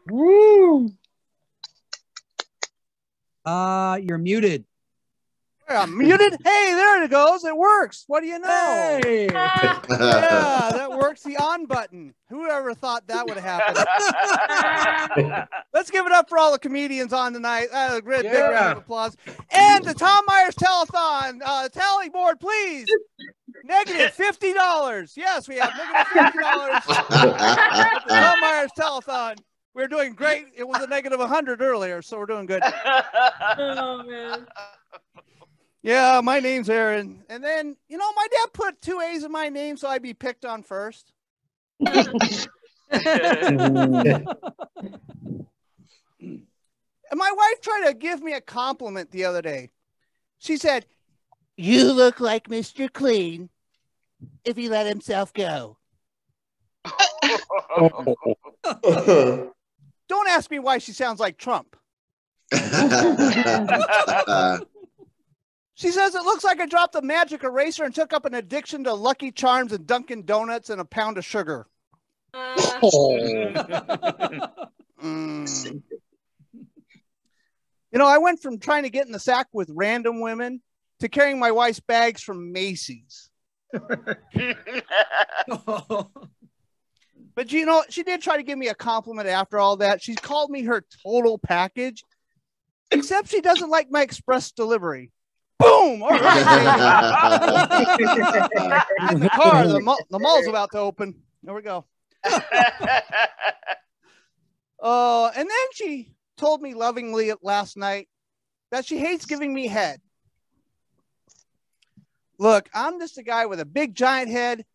Woo! You're muted. I'm muted. Hey, there it goes. It works. What do you know? Hey. Yeah, that works. The on button. Whoever thought that would happen? Let's give it up for all the comedians on tonight. A great big round of applause. And the Tom Myers Telethon. Tally board, please. Negative $50. Yes, we have negative $50. The Tom Myers Telethon. We're doing great. It was a negative 100 earlier, so we're doing good. Oh, man. Yeah, my name's Aaron. And then, you know, my dad put 2 A's in my name so I'd be picked on first. And my wife tried to give me a compliment the other day. She said, "You look like Mr. Clean if he let himself go." Don't ask me why she sounds like Trump. She says it looks like I dropped a magic eraser and took up an addiction to Lucky Charms and Dunkin' Donuts and a pound of sugar. You know, I went from trying to get in the sack with random women to carrying my wife's bags from Macy's. But, you know, she did try to give me a compliment after all that. She called me her total package, except she doesn't like my express delivery. Boom! All right. In the car, the mall's about to open. There we go. And then she told me lovingly last night that she hates giving me head. Look, I'm just a guy with a big giant head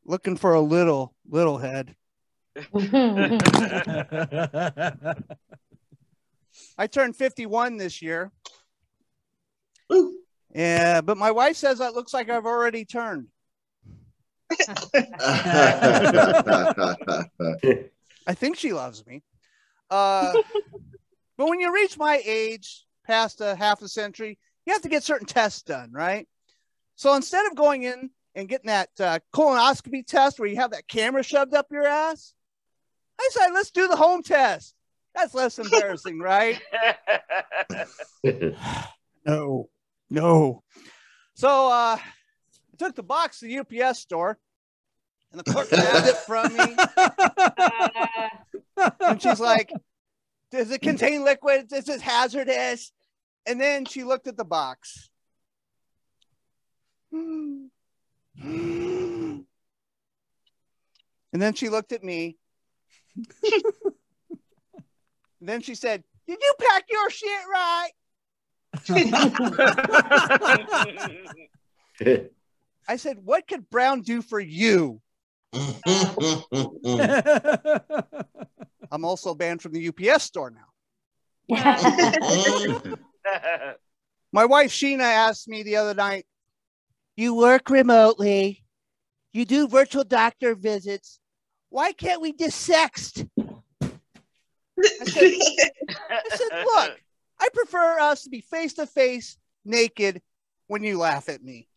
looking for a little head. I turned 51 this year. Yeah, but my wife says that looks like I've already turned. I think she loves me. But when you reach my age, past a half a century, you have to get certain tests done, right? So instead of going in and getting that colonoscopy test where you have that camera shoved up your ass, I said, let's do the home test. That's less embarrassing, right? No. So I took the box to the UPS store, and the clerk grabbed it from me. And she's like, "Does it contain liquid? This is hazardous." And then she looked at the box. And then she looked at me. And then she said, "Did you pack your shit right?" I said, "What could Brown do for you?" I'm also banned from the UPS store now. My wife Sheena asked me the other night, "You work remotely, you do virtual doctor visits. Why can't we just sext?" I said, "Look, I prefer us to be face to face, naked, when you laugh at me."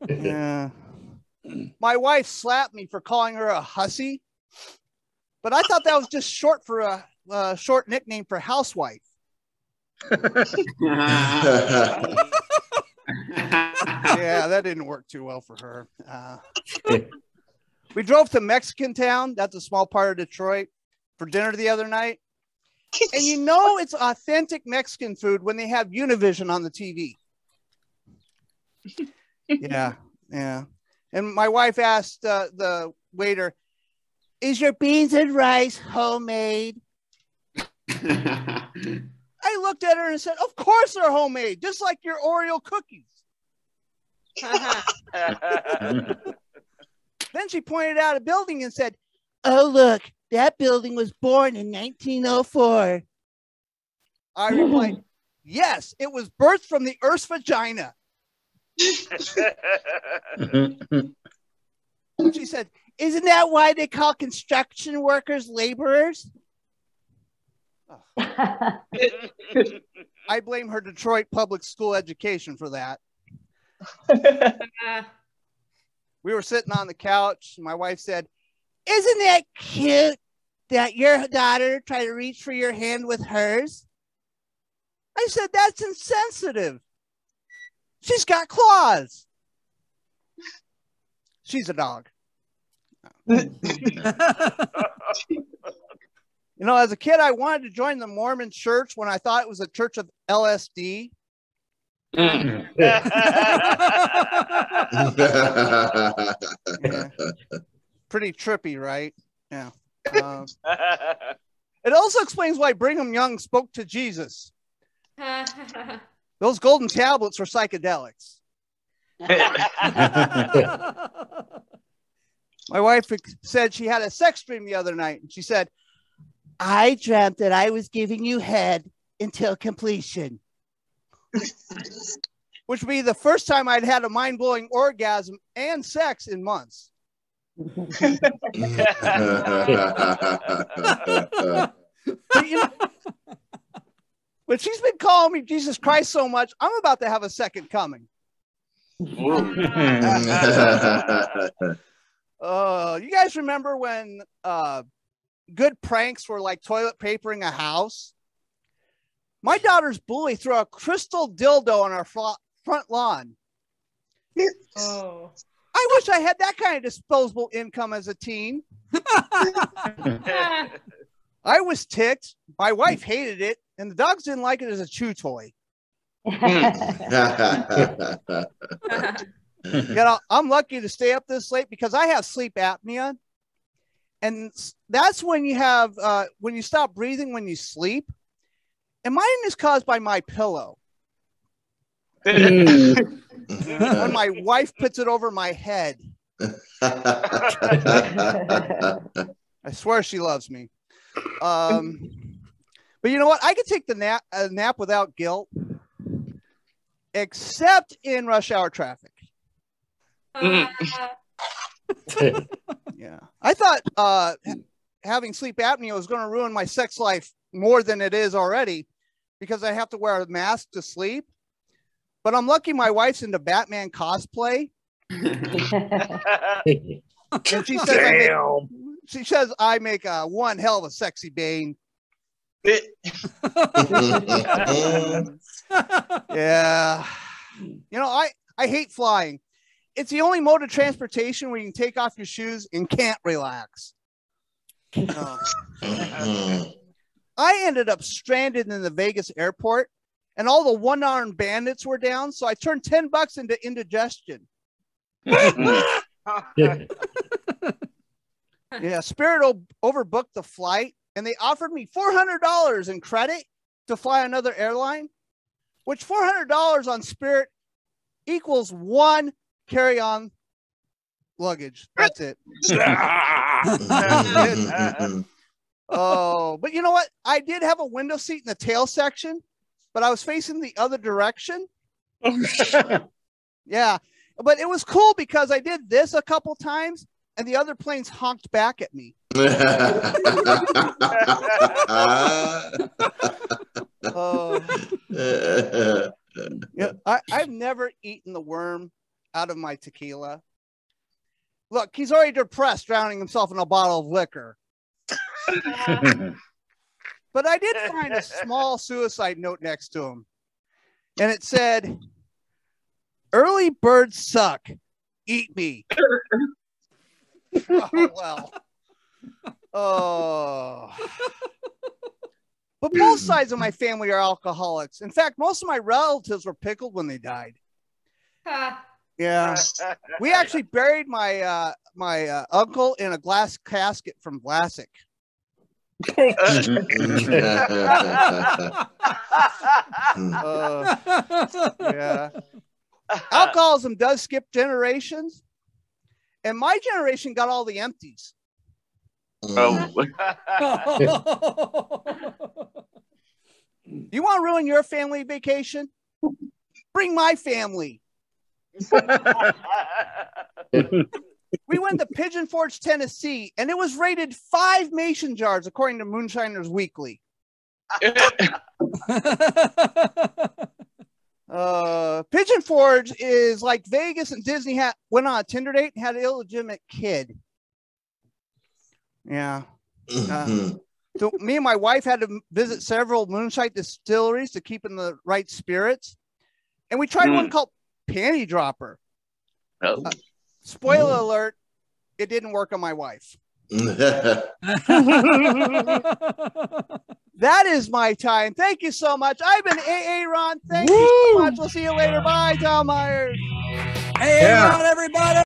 Yeah. My wife slapped me for calling her a hussy, but I thought that was just short for a short nickname for housewife. Yeah, that didn't work too well for her. We drove to Mexican Town, that's a small part of Detroit, for dinner the other night. And you know it's authentic Mexican food when they have Univision on the TV. Yeah. And my wife asked the waiter, "Is your beans and rice homemade?" I looked at her and said, "Of course they're homemade, just like your Oreo cookies." Then she pointed out a building and said, "Oh, look, that building was born in 1904. I replied, "Yes, it was birthed from the Earth's vagina." She said, "Isn't that why they call construction workers laborers?" Oh. I blame her Detroit public school education for that. We were sitting on the couch. And my wife said, Isn't that cute that your daughter tried to reach for your hand with hers? I said, that's insensitive. She's got claws. She's a dog. You know, as a kid, I wanted to join the Mormon church when I thought it was a church of LSD. Yeah. Pretty trippy, right? Yeah. It also explains why Brigham Young spoke to Jesus. Those golden tablets were psychedelics. My wife said she had a sex dream the other night, and she said, I dreamt that I was giving you head until completion. Which would be the first time I'd had a mind-blowing orgasm and sex in months. But she's been calling me Jesus Christ so much, I'm about to have a second coming. You guys remember when good pranks were like toilet papering a house? My daughter's bully threw a crystal dildo on our front lawn. Oh. I wish I had that kind of disposable income as a teen. I was ticked. My wife hated it, and the dogs didn't like it as a chew toy. I'm lucky to stay up this late because I have sleep apnea. And that's when you have, when you stop breathing when you sleep. And mine is caused by my pillow. When my wife puts it over my head. I swear she loves me. But you know what? I could take a nap without guilt, except in rush hour traffic. Yeah. I thought having sleep apnea was going to ruin my sex life more than it is already because I have to wear a mask to sleep. But I'm lucky my wife's into Batman cosplay. And she says I make one hell of a sexy Bane. Yeah. You know, I hate flying. It's the only mode of transportation where you can take off your shoes and can't relax. I ended up stranded in the Vegas airport and all the one-armed bandits were down. So I turned $10 into indigestion. Yeah, Spirit overbooked the flight and they offered me $400 in credit to fly another airline, which $400 on Spirit equals one carry-on luggage. That's it. Oh, but you know what? I did have a window seat in the tail section, but I was facing the other direction. Yeah, but it was cool because I did this a couple times and the other planes honked back at me. Yeah, I've never eaten the worm out of my tequila. Look, he's already depressed, drowning himself in a bottle of liquor. But I did find a small suicide note next to him. And it said, "Early birds suck. Eat me." Oh, well. Oh. But both sides of my family are alcoholics. In fact, most of my relatives were pickled when they died. Yeah. We actually buried my my uncle in a glass casket from Vlasic. Yeah. Alcoholism does skip generations. And my generation got all the empties. You want to ruin your family vacation? Bring my family. We went to Pigeon Forge, Tennessee, and it was rated 5 mason jars according to Moonshiners Weekly. Pigeon Forge is like Vegas and Disney went on a Tinder date and had an illegitimate kid. Yeah. So me and my wife had to visit several moonshine distilleries to keep in the right spirits. And we tried one called Panty Dropper. Oh. Spoiler alert, it didn't work on my wife. That is my time. Thank you so much. I've been AA Ron. Thank you so much. We'll see you later. Bye, Tom Myers. Hey, Ron, everybody.